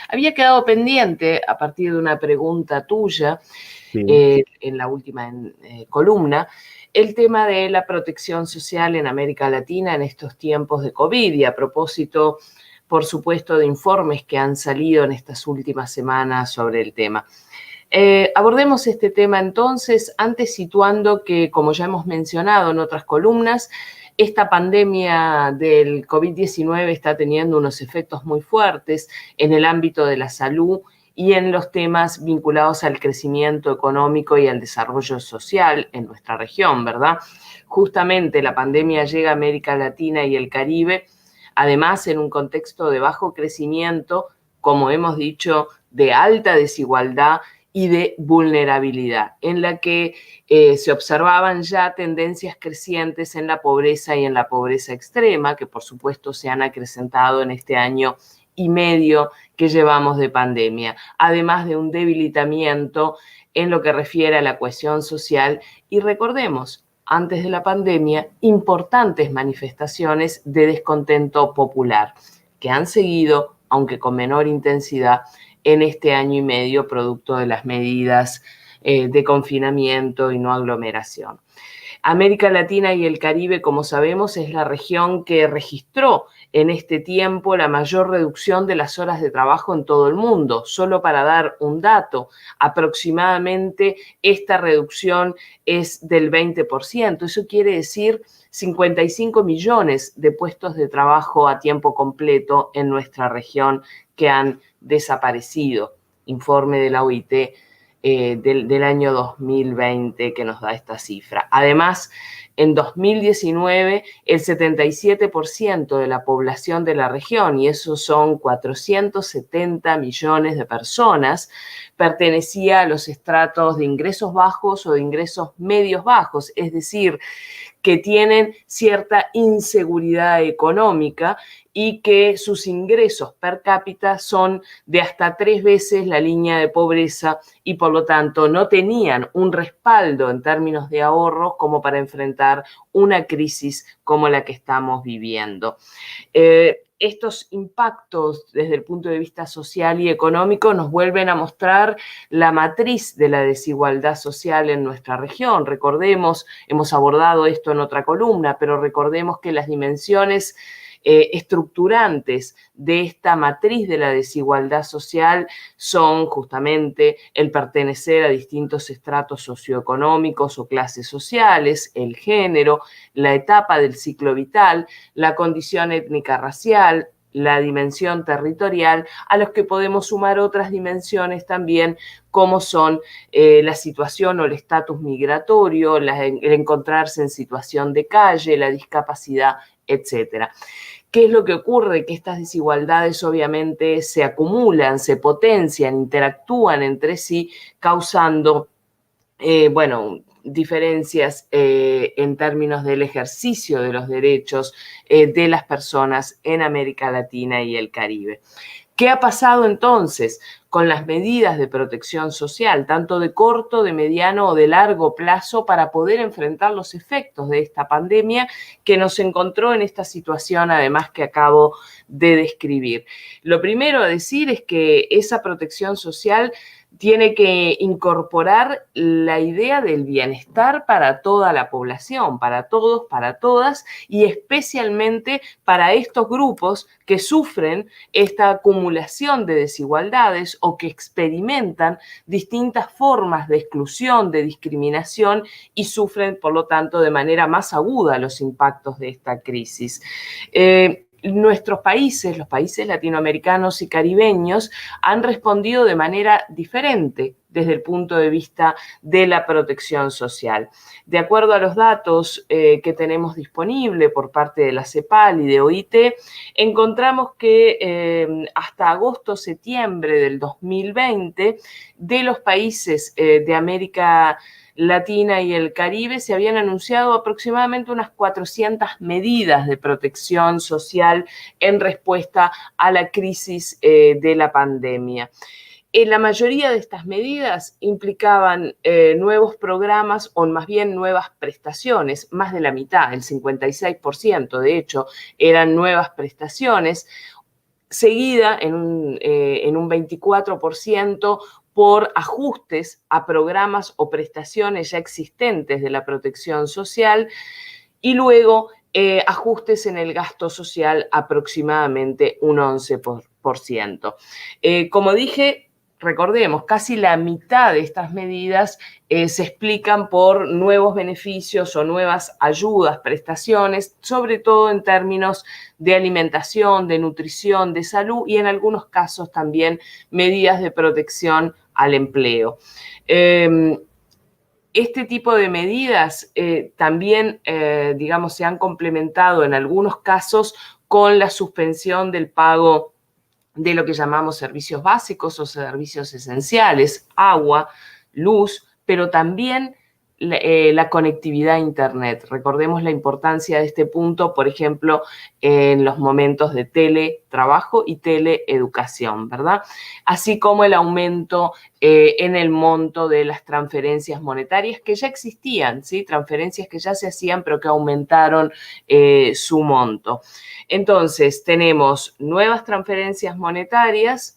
Había quedado pendiente, a partir de una pregunta tuya, Sí, en la última columna, el tema de la protección social en América Latina en estos tiempos de COVID y a propósito, por supuesto, de informes que han salido en estas últimas semanas sobre el tema. Abordemos este tema entonces, antes situando que, como ya hemos mencionado en otras columnas, esta pandemia del COVID-19 está teniendo unos efectos muy fuertes en el ámbito de la salud y en los temas vinculados al crecimiento económico y al desarrollo social en nuestra región, ¿verdad? Justamente la pandemia llega a América Latina y el Caribe, además en un contexto de bajo crecimiento, como hemos dicho, de alta desigualdad y de vulnerabilidad, en la que se observaban ya tendencias crecientes en la pobreza y en la pobreza extrema, que por supuesto se han acrecentado en este año y medio que llevamos de pandemia, además de un debilitamiento en lo que refiere a la cohesión social. Y recordemos, antes de la pandemia, importantes manifestaciones de descontento popular que han seguido, aunque con menor intensidad, en este año y medio, producto de las medidas de confinamiento y no aglomeración. América Latina y el Caribe, como sabemos, es la región que registró en este tiempo la mayor reducción de las horas de trabajo en todo el mundo. Solo para dar un dato, aproximadamente esta reducción es del 20%. Eso quiere decir 55 millones de puestos de trabajo a tiempo completo en nuestra región que han desaparecido. Informe de la OIT del año 2020 que nos da esta cifra. Además, en 2019, el 77% de la población de la región, y eso son 470 millones de personas, pertenecía a los estratos de ingresos bajos o de ingresos medios bajos, es decir, que tienen cierta inseguridad económica y que sus ingresos per cápita son de hasta 3 veces la línea de pobreza y por lo tanto no tenían un respaldo en términos de ahorros como para enfrentar una crisis como la que estamos viviendo. Estos impactos desde el punto de vista social y económico nos vuelven a mostrar la matriz de la desigualdad social en nuestra región. Recordemos, hemos abordado esto en otra columna, pero recordemos que las dimensiones estructurantes de esta matriz de la desigualdad social son justamente el pertenecer a distintos estratos socioeconómicos o clases sociales, el género, la etapa del ciclo vital, la condición étnica racial, la dimensión territorial, a los que podemos sumar otras dimensiones también, como son la situación o el estatus migratorio, el encontrarse en situación de calle, la discapacidad, etcétera. ¿Qué es lo que ocurre? Que estas desigualdades obviamente se acumulan, se potencian, interactúan entre sí, causando, diferencias en términos del ejercicio de los derechos de las personas en América Latina y el Caribe. ¿Qué ha pasado entonces con las medidas de protección social, tanto de corto, de mediano o de largo plazo, para poder enfrentar los efectos de esta pandemia que nos encontró en esta situación, además que acabo de describir? Lo primero a decir es que esa protección social tiene que incorporar la idea del bienestar para toda la población, para todos, para todas, y especialmente para estos grupos que sufren esta acumulación de desigualdades o que experimentan distintas formas de exclusión, de discriminación y sufren, por lo tanto, de manera más aguda los impactos de esta crisis. Nuestros países, los países latinoamericanos y caribeños, han respondido de manera diferente desde el punto de vista de la protección social. De acuerdo a los datos que tenemos disponible por parte de la CEPAL y de OIT, encontramos que hasta agosto-septiembre del 2020, de los países de América Latina y el Caribe, se habían anunciado aproximadamente unas 400 medidas de protección social en respuesta a la crisis de la pandemia. La mayoría de estas medidas implicaban nuevos programas o más bien nuevas prestaciones, más de la mitad, el 56% de hecho, eran nuevas prestaciones seguida en un 24% por ajustes a programas o prestaciones ya existentes de la protección social y luego ajustes en el gasto social aproximadamente un 11%. Como dije, recordemos, casi la mitad de estas medidas se explican por nuevos beneficios o nuevas ayudas, prestaciones, sobre todo en términos de alimentación, de nutrición, de salud y en algunos casos también medidas de protección al empleo. Este tipo de medidas también, digamos, se han complementado en algunos casos con la suspensión del pago de lo que llamamos servicios básicos o servicios esenciales, agua, luz, pero también la conectividad a Internet. Recordemos la importancia de este punto, por ejemplo, en los momentos de teletrabajo y teleeducación, ¿verdad? Así como el aumento en el monto de las transferencias monetarias que ya existían, ¿sí? Transferencias que ya se hacían, pero que aumentaron su monto. Entonces, tenemos nuevas transferencias monetarias,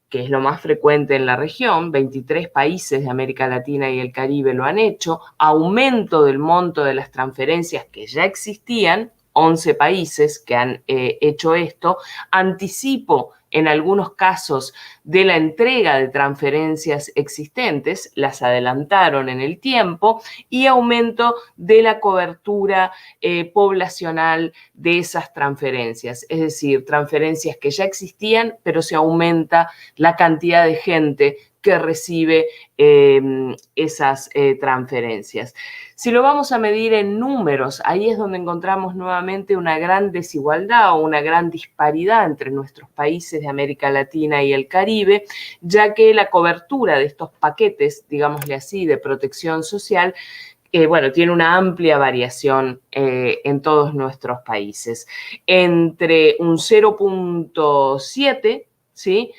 que es lo más frecuente en la región, 23 países de América Latina y el Caribe lo han hecho, aumento del monto de las transferencias que ya existían, 11 países que han hecho esto, anticipo en algunos casos de la entrega de transferencias existentes, las adelantaron en el tiempo, y aumento de la cobertura poblacional de esas transferencias, es decir, transferencias que ya existían, pero se aumenta la cantidad de gente que recibe esas transferencias. Si lo vamos a medir en números, ahí es donde encontramos nuevamente una gran desigualdad o una gran disparidad entre nuestros países de América Latina y el Caribe, ya que la cobertura de estos paquetes, digámosle así, de protección social, bueno, tiene una amplia variación en todos nuestros países. Entre un 0,7, ¿sí?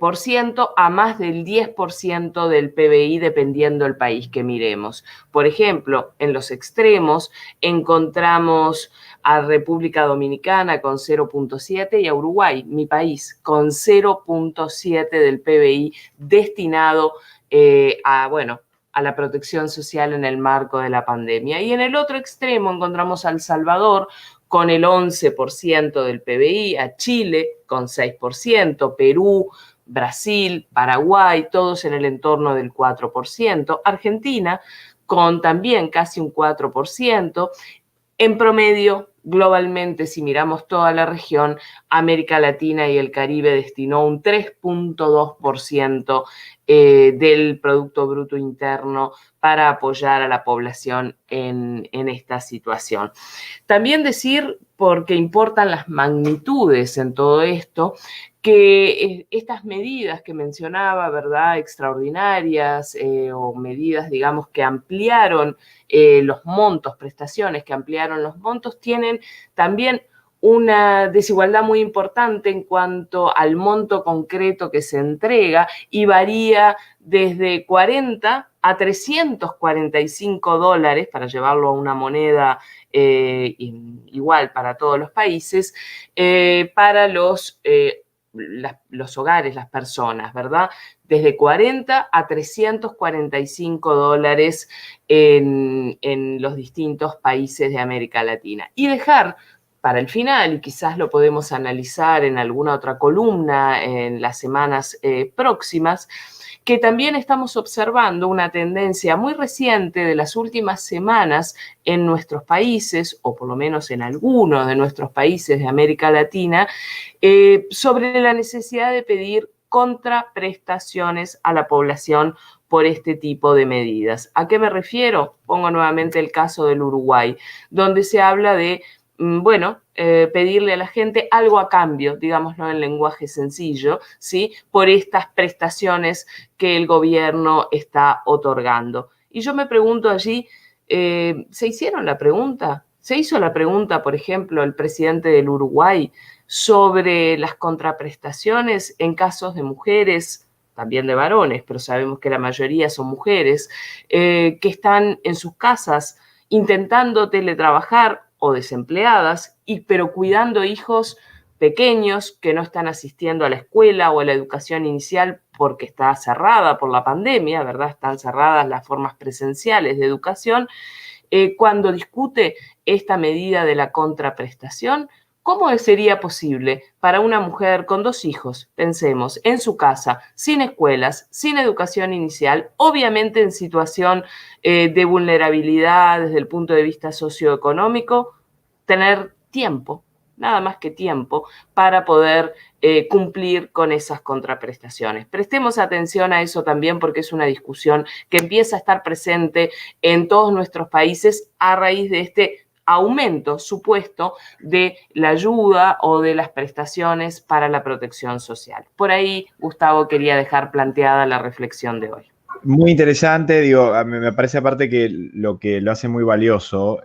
Por ciento a más del 10% del PBI, dependiendo del país que miremos. Por ejemplo, en los extremos encontramos a República Dominicana con 0,7 y a Uruguay, mi país, con 0,7 del PBI destinado bueno, a la protección social en el marco de la pandemia. Y en el otro extremo encontramos a El Salvador con el 11% del PBI, a Chile con 6%, Perú, Brasil, Paraguay, todos en el entorno del 4%, Argentina con también casi un 4%, en promedio, globalmente, si miramos toda la región, América Latina y el Caribe destinó un 3,2% del Producto Bruto Interno para apoyar a la población en esta situación. También decir, porque importan las magnitudes en todo esto, que estas medidas que mencionaba, ¿verdad?, extraordinarias o medidas, digamos, que ampliaron los montos, prestaciones que ampliaron los montos, tienen también una desigualdad muy importante en cuanto al monto concreto que se entrega y varía desde 40 a 345 dólares, para llevarlo a una moneda igual para todos los países, para los hogares, las personas, ¿verdad? Desde 40 a 345 dólares en los distintos países de América Latina. Y dejar para el final, y quizás lo podemos analizar en alguna otra columna en las semanas próximas, que también estamos observando una tendencia muy reciente de las últimas semanas en nuestros países, o por lo menos en algunos de nuestros países de América Latina, sobre la necesidad de pedir contraprestaciones a la población por este tipo de medidas. ¿A qué me refiero? Pongo nuevamente el caso del Uruguay, donde se habla de, bueno, pedirle a la gente algo a cambio, digámoslo en lenguaje sencillo, ¿sí?, por estas prestaciones que el gobierno está otorgando. Y yo me pregunto allí, ¿se hicieron la pregunta? ¿Se hizo la pregunta, por ejemplo, el presidente del Uruguay sobre las contraprestaciones en casos de mujeres, también de varones, pero sabemos que la mayoría son mujeres, que están en sus casas intentando teletrabajar o desempleadas, pero cuidando hijos pequeños que no están asistiendo a la escuela o a la educación inicial porque está cerrada por la pandemia, ¿verdad? Están cerradas las formas presenciales de educación. Cuando discute esta medida de la contraprestación, ¿cómo sería posible para una mujer con 2 hijos, pensemos, en su casa, sin escuelas, sin educación inicial, obviamente en situación de vulnerabilidad desde el punto de vista socioeconómico, tener tiempo, nada más que tiempo, para poder cumplir con esas contraprestaciones? Prestemos atención a eso también, porque es una discusión que empieza a estar presente en todos nuestros países a raíz de este aumento supuesto de la ayuda o de las prestaciones para la protección social. Por ahí, Gustavo, quería dejar planteada la reflexión de hoy. Muy interesante, digo, me parece aparte que lo hace muy valioso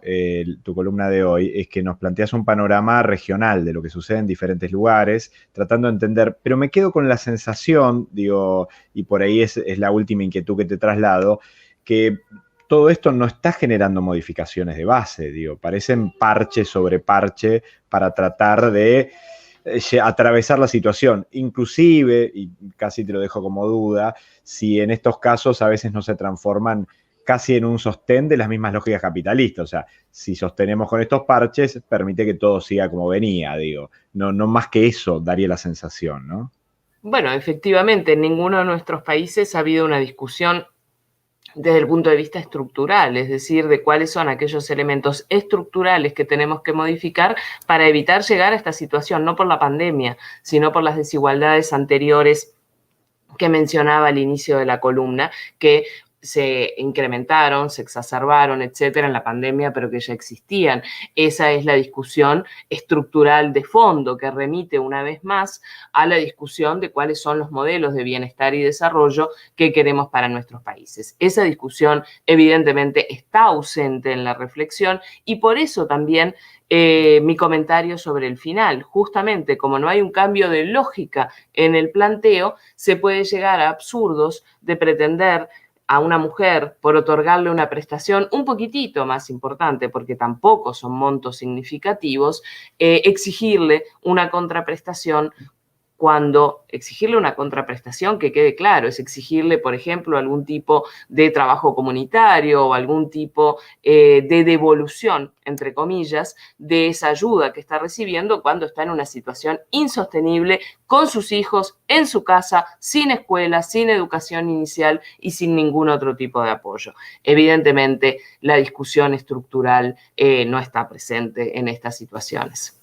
tu columna de hoy es que nos planteas un panorama regional de lo que sucede en diferentes lugares, tratando de entender, pero me quedo con la sensación, digo, y por ahí es la última inquietud que te traslado, que todo esto no está generando modificaciones de base, digo, parecen parche sobre parche para tratar de atravesar la situación, inclusive, y casi te lo dejo como duda, si en estos casos a veces no se transforman casi en un sostén de las mismas lógicas capitalistas. O sea, si sostenemos con estos parches, permite que todo siga como venía, digo. No, no más que eso daría la sensación, ¿no? Bueno, efectivamente, en ninguno de nuestros países ha habido una discusión desde el punto de vista estructural, es decir, de cuáles son aquellos elementos estructurales que tenemos que modificar para evitar llegar a esta situación, no por la pandemia, sino por las desigualdades anteriores que mencionaba al inicio de la columna, que se incrementaron, se exacerbaron, etcétera, en la pandemia, pero que ya existían. Esa es la discusión estructural de fondo que remite una vez más a la discusión de cuáles son los modelos de bienestar y desarrollo que queremos para nuestros países. Esa discusión evidentemente está ausente en la reflexión y por eso también mi comentario sobre el final. Justamente como no hay un cambio de lógica en el planteo, se puede llegar a absurdos de pretender a una mujer por otorgarle una prestación un poquitito más importante, porque tampoco son montos significativos, exigirle una contraprestación cuando exigirle una contraprestación, que quede claro, es exigirle, por ejemplo, algún tipo de trabajo comunitario o algún tipo de devolución, entre comillas, de esa ayuda que está recibiendo cuando está en una situación insostenible con sus hijos, en su casa, sin escuela, sin educación inicial y sin ningún otro tipo de apoyo. Evidentemente, la discusión estructural no está presente en estas situaciones.